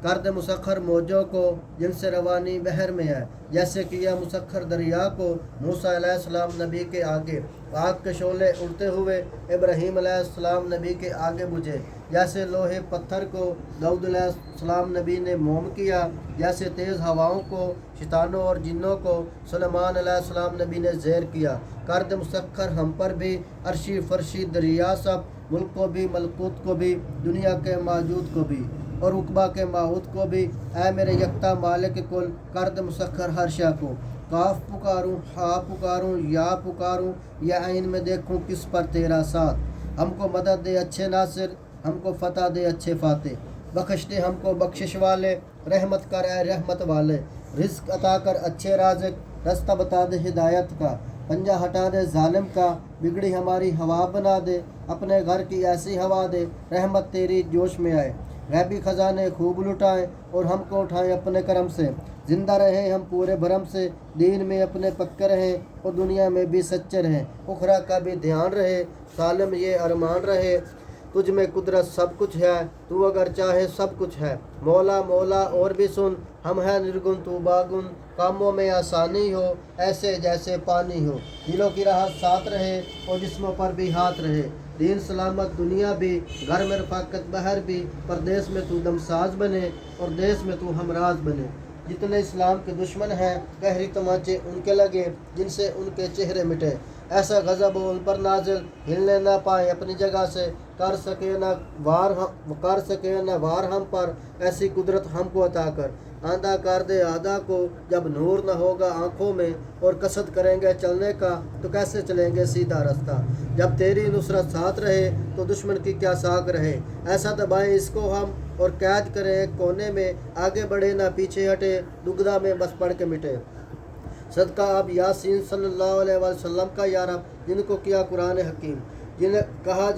کر دے مسخر موجوں کو جن سے روانی بحر میں ہے جیسے کیا مسخر دریا کو موسیٰ علیہ السلام نبی کے آگے آگ کے شعلے اڑتے ہوئے ابراہیم علیہ السلام نبی کے آگے بجھے جیسے لوہے پتھر کو داؤد علیہ السلام نبی نے موم کیا جیسے تیز ہواؤں کو شیطانوں اور جنوں کو سلیمان علیہ السلام نبی نے زیر کیا کر دے مسخر ہم پر بھی عرشی فرشی دریا سب ملک کو بھی ملکوت کو بھی دنیا کے موجود کو بھی اور عقبہ کے ماحود کو بھی اے میرے یکتا مالک کل کر دے مسخر ہر شے کو کاف پکاروں ہا پکاروں یا پکاروں یا عین میں دیکھوں کس پر تیرا ساتھ ہم کو مدد دے اچھے ناصر ہم کو فتح دے اچھے فاتح بخش دے ہم کو بخشش والے رحمت کر اے رحمت والے رزق عطا کر اچھے رازق رستہ بتا دے ہدایت کا پنجہ ہٹا دے ظالم کا بگڑی ہماری ہوا بنا دے اپنے گھر کی ایسی ہوا دے رحمت تیری جوش میں آئے غیبی خزانے خوب لٹائیں اور ہم کو اٹھائیں اپنے کرم سے زندہ رہیں ہم پورے بھرم سے دین میں اپنے پکے رہیں اور دنیا میں بھی سچے رہیں اخرا کا بھی دھیان رہے سالم یہ ارمان رہے تجھ میں قدرت سب کچھ ہے تو اگر چاہے سب کچھ ہے مولا مولا اور بھی سن ہم ہیں نرگن تو باگن کاموں میں آسانی ہو ایسے جیسے پانی ہو دلوں کی راحت ساتھ رہے اور جسموں پر بھی ہاتھ رہے دین سلامت دنیا بھی گھر میں رفاقت بہر بھی پردیس میں تو دمساز بنے اور دیس میں تو ہمراز بنے جتنے اسلام کے دشمن ہیں گہری تماچے ان کے لگے جن سے ان کے چہرے مٹے ایسا غضب ہو ان پر نازل ہلنے نہ پائے اپنی جگہ سے، کر سکے نہ وار ہم پر، ایسی قدرت ہم کو عطا کر۔ آندھا کر دے آدھا کو جب نور نہ ہوگا آنکھوں میں، اور قصد کریں گے چلنے کا تو کیسے چلیں گے سیدھا رستہ۔ جب تیری نصرت ساتھ رہے تو دشمن کی کیا ساکھ رہے، ایسا دبائیں اس کو ہم اور قید کریں ایک کونے میں، آگے بڑھے نہ پیچھے ہٹے، دگدھا میں بس پڑھ کے مٹے۔ صدقہ اب یاسین صلی اللہ علیہ وسلم کا یا رب، جن کو کیا قرآن حکیم، جنہیں کہا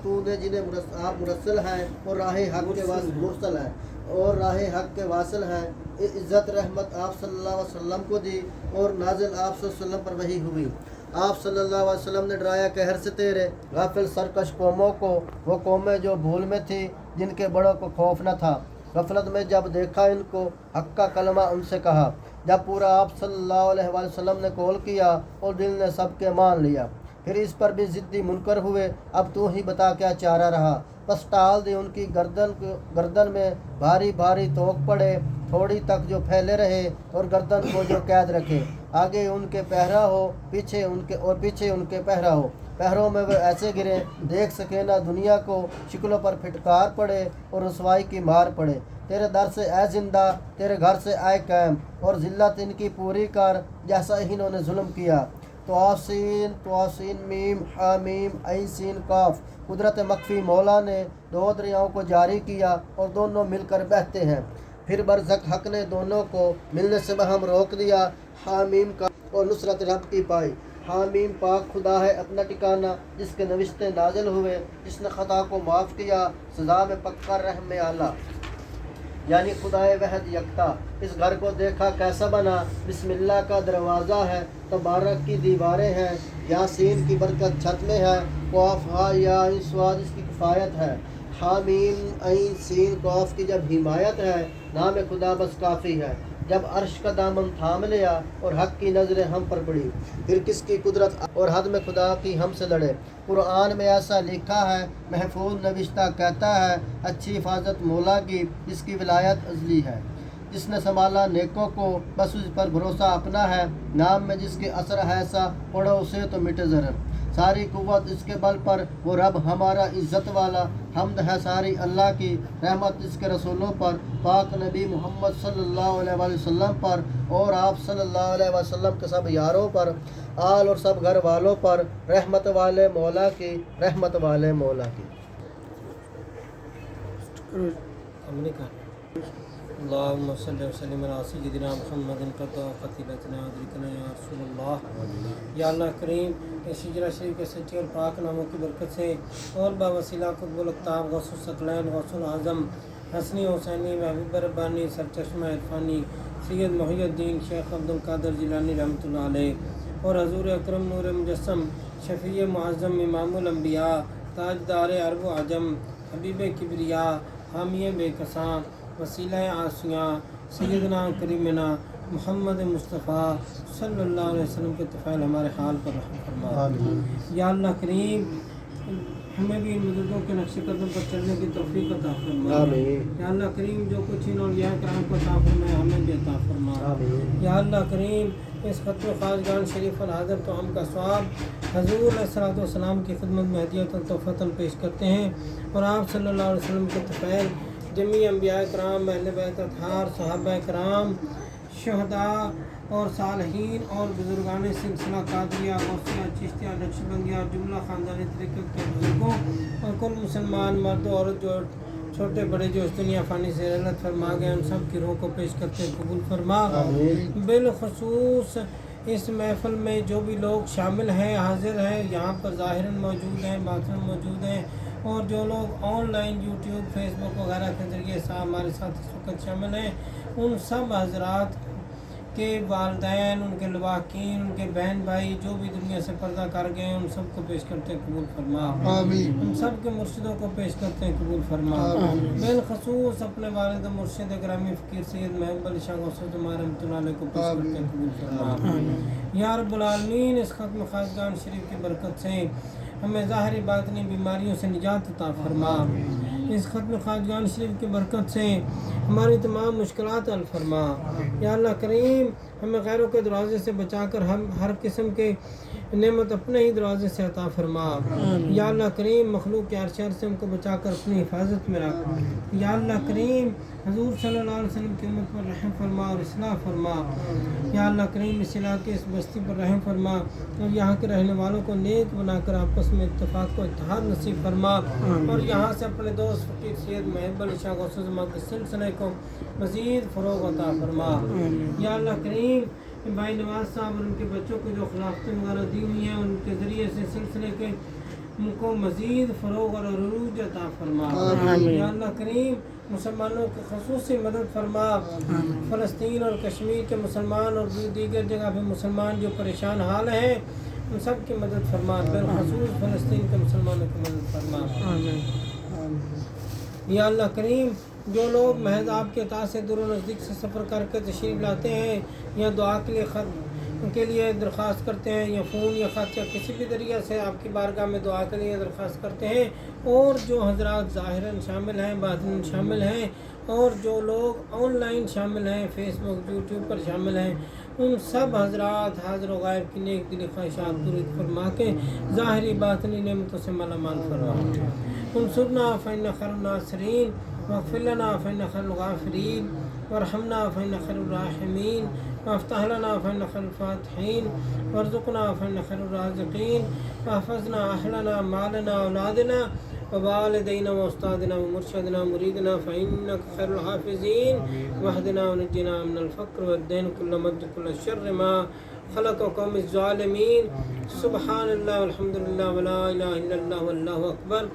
تو نے جنہیں آپ مرسل ہیں اور راہ حق کے مرسل ہیں اور راہ حق کے واصل ہیں، عزت رحمت آپ صلی اللہ علیہ وسلم کو دی اور نازل آپ صلی اللہ علیہ وسلم پر وحی ہوئی۔ آپ صلی اللہ علیہ وسلم نے ڈرایا قہر سے تیرے غافل سرکش قوموں کو، وہ قومیں جو بھول میں تھی، جن کے بڑوں کو خوف نہ تھا۔ غفلت میں جب دیکھا ان کو، حق کا کلمہ ان سے کہا، جب پورا آپ صلی اللہ علیہ وسلم نے قول کیا اور دل نے سب کے مان لیا، پھر اس پر بھی ضدی منکر ہوئے، اب تو ہی بتا کیا چارہ رہا۔ بس ٹال دی ان کی گردن میں بھاری بھاری توق پڑے، تھوڑی تک جو پھیلے رہے اور گردن کو جو قید رکھے، آگے ان کے پہرا ہو پیچھے ان کے پہرا ہو، پہروں میں وہ ایسے گرے دیکھ سکے نہ دنیا کو، شکلوں پر پھٹکار پڑے اور رسوائی کی مار پڑے۔ تیرے در سے اے زندہ، تیرے گھر سے آئے قائم، اور ذلت ان کی پوری کر جیسا انہوں نے ظلم کیا۔ توسین میم حامیم عین سین قاف، قدرت مخفی مولا نے دو دریاؤں کو جاری کیا اور دونوں مل کر بہتے ہیں، پھر برزق حق نے دونوں کو ملنے سے بہم روک دیا۔ حامیم کا اور نصرت رب کی پائی، حامیم پاک خدا ہے اپنا ٹھکانہ، جس کے نوشتے نازل ہوئے، جس نے خطا کو معاف کیا، سزا میں پکا رحم اعلیٰ، یعنی خدائے وحد یکتا۔ اس گھر کو دیکھا کیسا بنا، بسم اللہ کا دروازہ ہے، تبارک کی دیواریں ہیں، یاسین کی برکت چھت میں ہے، قاف ہا یا عین صاد اس کی کفایت ہے، حامیم عین سین قاف کی جب حمایت ہے، نام خدا بس کافی ہے۔ جب عرش کا دامن تھام لیا اور حق کی نظریں ہم پر پڑی، پھر کس کی قدرت اور حد میں خدا کی ہم سے لڑے۔ قرآن میں ایسا لکھا ہے، محفوظ نوشتہ کہتا ہے، اچھی حفاظت مولا کی، جس کی ولایت ازلی ہے، جس نے سنبھالا نیکوں کو، بس اس پر بھروسہ اپنا ہے، نام میں جس کے اثر ہے ایسا، پڑھو اسے تو مٹے ضرر۔ ساری قوت اس کے بل پر، وہ رب ہمارا عزت والا، حمد ہے ساری اللہ کی، رحمت اس کے رسولوں پر، پاک نبی محمد صلی اللہ علیہ وسلم پر اور آپ صلی اللہ علیہ وسلم کے سب یاروں پر، آل اور سب گھر والوں پر، رحمت والے مولا کی، رحمت والے مولا کی۔ اللهم صل وسلم على سيدنا محمد قد قتلتنا ادركنا یا رسول اللہ۔ یا اللہ کریم، اس ہجرہ شریف کے سچے اور پاک ناموں کی برکت سے اور باوسیلہ قطب الأقطاب غوث الثقلین غوث العظم حسنی حسینی محبوب ربانی سرچشمہ عرفانی سید محی الدین شیخ عبد القادر جیلانی رحمۃ اللہ علیہ اور حضور اکرم نور مجسم شفیع معظم امام الانبیاء تاجدار عرب و عجم حبیب کبریا حامی بے کساں وسیلہ آسیاں سیدنا کریمنا محمد مصطفیٰ صلی اللہ علیہ وسلم کے طفیل ہمارے حال پر رحم فرما۔ یا اللہ کریم، ہمیں بھی ان مددوں کے نقش قدم پر چلنے کی توفیق عطا فرما۔ یا اللہ کریم، جو کچھ ان اولیاء کرام کو عطا فرمائے ہمیں بھی عطا فرما۔ یا اللہ کریم، اس ختم خواجگان شریف الحاضر تو ہم کا ثواب حضور علیہ الصلوۃ والسلام کی خدمت میں ہدیۃ تحفۃ پیش کرتے ہیں، اور آپ صلی اللہ علیہ وسلم کے طفیل جمیع انبیاء کرام، اہل بیت اطہار، صحابہ کرام، شہداء اور صالحین اور بزرگان سلسلہ قادریہ غوثیہ چشتیہ نقشبندیہ اور جملہ خاندانی طریقت کے بزرگوں اور کل مسلمان مرد و عورت جو چھوٹے بڑے جو اس دنیا فانی سے رحلت فرما گئے، ان سب کی روح کو پیش کرتے قبول فرما۔ بالخصوص اس محفل میں جو بھی لوگ شامل ہیں، حاضر ہیں، یہاں پر ظاہراً موجود ہیں، باطناً موجود ہیں، اور جو لوگ آن لائن یوٹیوب فیس بک وغیرہ کے ذریعے ہمارے ساتھ اس وقت شامل ہیں، ان سب حضرات کے والدین، ان کے لواحقین، ان کے بہن بھائی جو بھی دنیا سے پردہ کر گئے ہیں، ان سب کو پیش کرتے قبول فرما۔ ان سب کے مرشدوں کو پیش کرتے قبول فرما۔ بالخصوص اپنے والد مرشد گرامی فقیر سید محبوب علی شاہ غوث الجماع رحمۃ اللہ علیہ کو پیش کرتے قبول فرما۔ یا رب العالمین، اس ختم خواجگان شریف کی برکت سے ہمیں ظاہری باطنی بیماریوں سے نجات عطا فرما۔ اس ختم خواجگان شریف کی برکت سے ہماری تمام مشکلات حل فرما۔ یا اللہ کریم، ہمیں غیروں کے دروازے سے بچا کر ہم ہر قسم کے نعمت اپنے ہی دروازے سے عطا فرما۔ یا اللہ کریم مخلوق کے ہر شر سے ان کو بچا کر اپنی حفاظت میں رکھ۔ یا اللہ کریم حضور صلی اللہ علیہ وسلم کی امت پر رحم فرما اور اصلاح فرما۔ یا اللہ کریم اس علاقے اس بستی پر رحم فرما اور یہاں کے رہنے والوں کو نیک بنا کر آپس میں اتفاق کو اتحاد نصیب فرما، اور یہاں سے اپنے دوست فقیر سید محب علی شاہ غوث الزمان کے سلسلے کو مزید فروغ عطا فرما۔ یا اللہ کریم بھائی نواز صاحب اور ان کے بچوں کو جو خلافتیں وغیرہ دی ہوئی ہیں ان کے ذریعے سے سلسلے کے ان کو مزید فروغ اور عروج عطا فرما۔ یا اللہ کریم مسلمانوں کی خصوصی مدد فرما۔ فلسطین اور کشمیر کے مسلمان اور دیگر جگہ پہ مسلمان جو پریشان حال ہیں ان سب کی مدد فرما، بالخصوص فلسطین کے مسلمانوں کی مدد فرما۔ یا اللہ کریم جو لوگ محض آپ کے عطا سے دور و نزدیک سے سفر کر کے تشریف لاتے ہیں یا دعا کے لیے خط کے لیے درخواست کرتے ہیں یا فون یا خط یا کسی بھی ذریعہ سے آپ کی بارگاہ میں دعا کے لیے درخواست کرتے ہیں، اور جو حضرات ظاہراً شامل ہیں باطناً شامل ہیں اور جو لوگ آن لائن شامل ہیں فیس بک یوٹیوب پر شامل ہیں، ان سب حضرات حاضر و غائب کی نیک دلی خواہشات پوری فرما کے ظاہری باطنی نعمتوں سے مالا مال فرما۔ انصرنا فإنک خیر الناصرین واغفر لنا فإنک خیر الغافرین وارحمنا فإنک خیر الراحمین وافتح لنا فإنک خیر الفاتحین وارزقنا فإنک خیر الرازقین واحفظنا اہلنا مالنا اولادنا ووالدینا واستادنا ومرشدنا ومریدنا فإنک خیر الحافظین واہدنا ونجنا من الفقر والدین کل مد کل شر ما خلق قوم الظالمین۔ سبحان اللہ والحمد للہ ولا الہ الا اللہ واللہ اکبر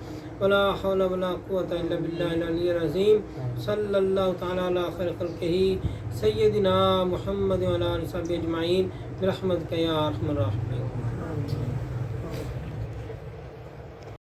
ولا حول ولا قوة الا باللہ العلی العظیم۔ صلی اللہ تعالی علی خیر خلقہ سیدنا محمد وعلی آلہ وصحبہ اجمعین برحمتک یا ارحم الراحمین۔